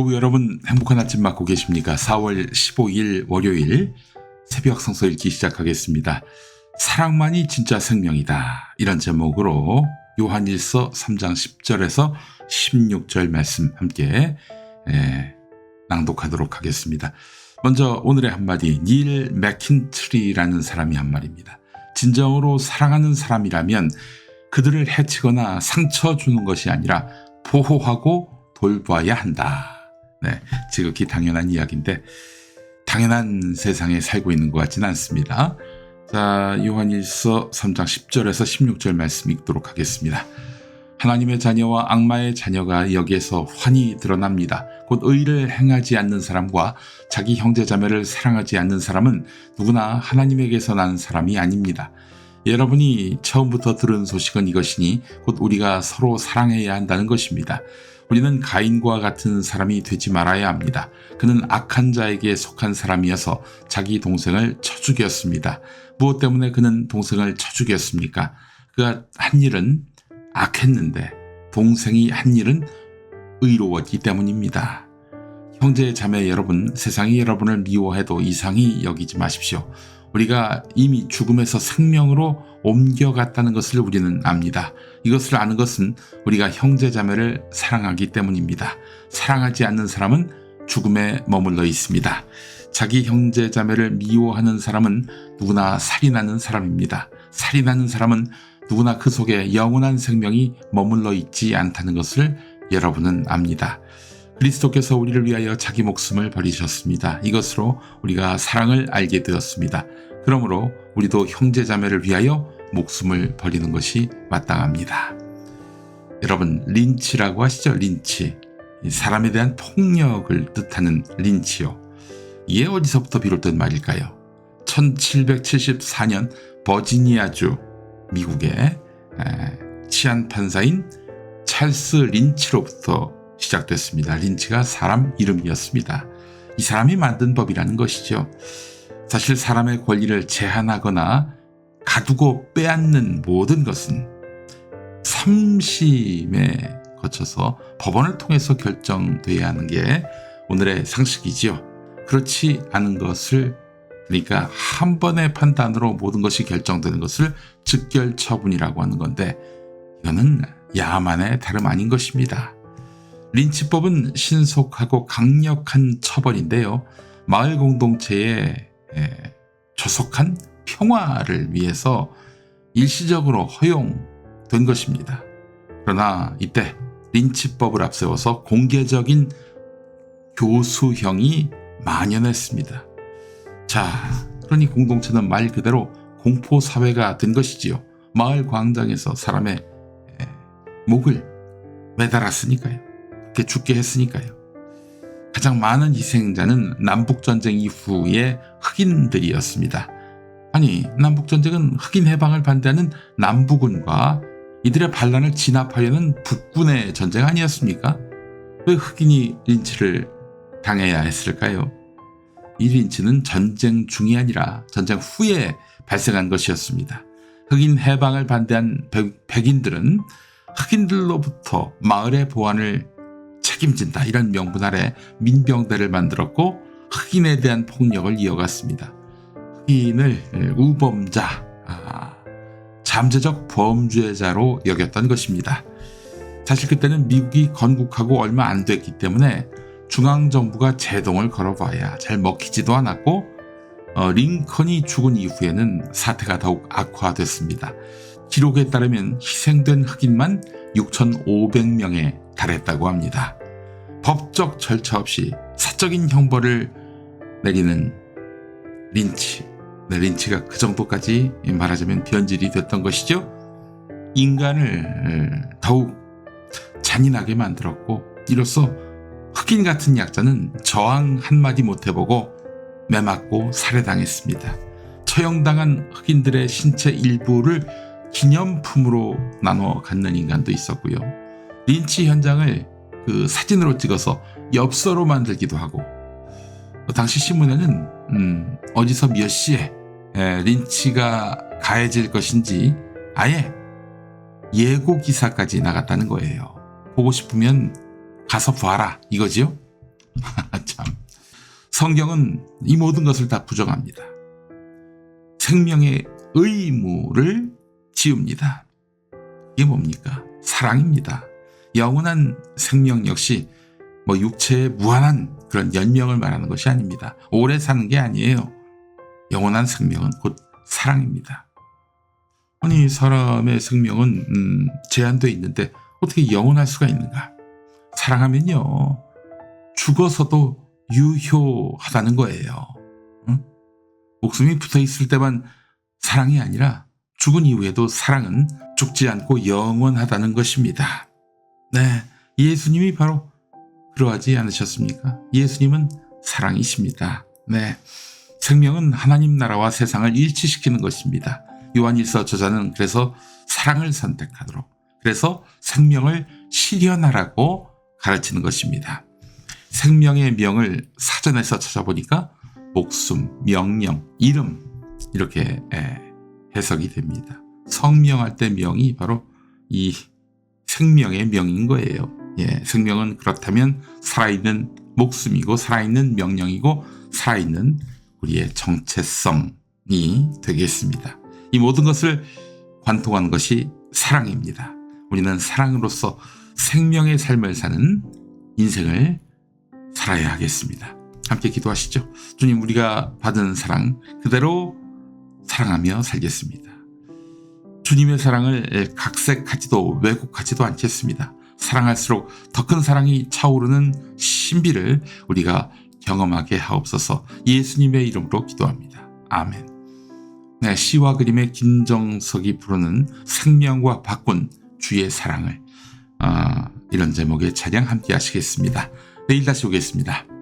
교우 여러분, 행복한 아침 맞고 계십니까? 4월 15일 월요일 새벽 성서 읽기 시작하겠습니다. 사랑만이 진짜 생명이다, 이런 제목으로 요한일서 3장 10절에서 16절 말씀 함께 낭독하도록 하겠습니다. 먼저 오늘의 한마디, 닐 맥킨트리라는 사람이 한 말입니다. 진정으로 사랑하는 사람이라면 그들을 해치거나 상처 주는 것이 아니라 보호하고 돌봐야 한다. 네, 지극히 당연한 이야기인데 당연한 세상에 살고 있는 것 같지는 않습니다. 자, 요한일서 3장 10절에서 16절 말씀 읽도록 하겠습니다. 하나님의 자녀와 악마의 자녀가 여기에서 환히 드러납니다. 곧 의를 행하지 않는 사람과 자기 형제자매를 사랑하지 않는 사람은 누구나 하나님에게서 난 사람이 아닙니다. 여러분이 처음부터 들은 소식은 이것이니 곧 우리가 서로 사랑해야 한다는 것입니다. 우리는 가인과 같은 사람이 되지 말아야 합니다. 그는 악한 자에게 속한 사람이어서 자기 동생을 쳐 죽였습니다. 무엇 때문에 그는 동생을 쳐 죽였습니까? 그가 한 일은 악했는데 동생이 한 일은 의로웠기 때문입니다. 형제 자매 여러분, 세상이 여러분을 미워해도 이상히 여기지 마십시오. 우리가 이미 죽음에서 생명으로 옮겨갔다는 것을 우리는 압니다. 이것을 아는 것은 우리가 형제 자매를 사랑하기 때문입니다. 사랑하지 않는 사람은 죽음에 머물러 있습니다. 자기 형제 자매를 미워하는 사람은 누구나 살인하는 사람입니다. 살인하는 사람은 누구나 그 속에 영원한 생명이 머물러 있지 않다는 것을 여러분은 압니다. 그리스도께서 우리를 위하여 자기 목숨을 버리셨습니다. 이것으로 우리가 사랑을 알게 되었습니다. 그러므로 우리도 형제자매를 위하여 목숨을 버리는 것이 마땅합니다. 여러분, 린치라고 하시죠? 린치. 사람에 대한 폭력을 뜻하는 린치요. 이게 어디서부터 비롯된 말일까요? 1774년 버지니아주 미국의 치안 판사인 찰스 린치로부터 시작됐습니다. 린치가 사람 이름이었습니다. 이 사람이 만든 법이라는 것이죠. 사실 사람의 권리를 제한하거나 가두고 빼앗는 모든 것은 삼심에 거쳐서 법원을 통해서 결정돼야 하는 게 오늘의 상식이지요. 그렇지 않은 것을, 그러니까 한 번의 판단으로 모든 것이 결정되는 것을 즉결처분이라고 하는 건데, 이거는 야만의 다름 아닌 것입니다. 린치법은 신속하고 강력한 처벌인데요. 마을 공동체의 조속한 평화를 위해서 일시적으로 허용된 것입니다. 그러나 이때 린치법을 앞세워서 공개적인 교수형이 만연했습니다. 자, 그러니 공동체는 말 그대로 공포사회가 된 것이지요. 마을 광장에서 사람의 목을 매달았으니까요. 그렇게 죽게 했으니까요. 가장 많은 희생자는 남북전쟁 이후의 흑인들이었습니다. 아니, 남북전쟁은 흑인 해방을 반대하는 남부군과 이들의 반란을 진압하려는 북군의 전쟁 아니었습니까? 왜 흑인이 린치를 당해야 했을까요? 이 린치는 전쟁 중이 아니라 전쟁 후에 발생한 것이었습니다. 흑인 해방을 반대한 백인들은 흑인들로부터 마을의 보안을 책임진다, 이런 명분 아래 민병대를 만들었고 흑인에 대한 폭력을 이어갔습니다. 흑인을 우범자, 잠재적 범죄자로 여겼던 것입니다. 사실 그때는 미국이 건국하고 얼마 안 됐기 때문에 중앙정부가 제동을 걸어봐야 잘 먹히지도 않았고, 링컨이 죽은 이후에는 사태가 더욱 악화됐습니다. 기록에 따르면 희생된 흑인만 6,500명에 달했다고 합니다. 법적 절차 없이 사적인 형벌을 내리는 린치. 린치가 그 정도까지 말하자면 변질이 됐던 것이죠. 인간을 더욱 잔인하게 만들었고, 이로써 흑인 같은 약자는 저항 한마디 못해보고 매맞고 살해당했습니다. 처형당한 흑인들의 신체 일부를 기념품으로 나눠 갖는 인간도 있었고요. 린치 현장을 그 사진으로 찍어서 엽서로 만들기도 하고, 당시 신문에는 어디서 몇 시에 린치가 가해질 것인지 아예 예고 기사까지 나갔다는 거예요. 보고 싶으면 가서 봐라, 이거지요. 참. 성경은 이 모든 것을 다 부정합니다. 생명의 의무를 지웁니다. 이게 뭡니까? 사랑입니다. 영원한 생명 역시 육체의 무한한 그런 연명을 말하는 것이 아닙니다. 오래 사는 게 아니에요. 영원한 생명은 곧 사랑입니다. 아니, 사람의 생명은 제한되어 있는데 어떻게 영원할 수가 있는가? 사랑하면요, 죽어서도 유효하다는 거예요. 응? 목숨이 붙어 있을 때만 사랑이 아니라 죽은 이후에도 사랑은 죽지 않고 영원하다는 것입니다. 네, 예수님이 바로 그러하지 않으셨습니까? 예수님은 사랑이십니다. 네, 생명은 하나님 나라와 세상을 일치시키는 것입니다. 요한일서 저자는 그래서 사랑을 선택하도록, 그래서 생명을 실현하라고 가르치는 것입니다. 생명의 명을 사전에서 찾아보니까 목숨, 명령, 이름 이렇게 해석이 됩니다. 성명할 때 명이 바로 이 생명의 명인 거예요. 생명은 그렇다면 살아있는 목숨이고 살아있는 명령이고 살아있는 우리의 정체성이 되겠습니다. 이 모든 것을 관통한 것이 사랑입니다. 우리는 사랑으로서 생명의 삶을 사는 인생을 살아야 하겠습니다. 함께 기도하시죠. 주님, 우리가 받은 사랑 그대로 사랑하며 살겠습니다. 주님의 사랑을 각색하지도 왜곡하지도 않겠습니다. 사랑할수록 더 큰 사랑이 차오르는 신비를 우리가 경험하게 하옵소서. 예수님의 이름으로 기도합니다. 아멘. 네, 시와 그림의 김정석이 부르는 생명과 바꾼 주의 사랑을 이런 제목의 찬양 함께 하시겠습니다. 내일 다시 오겠습니다.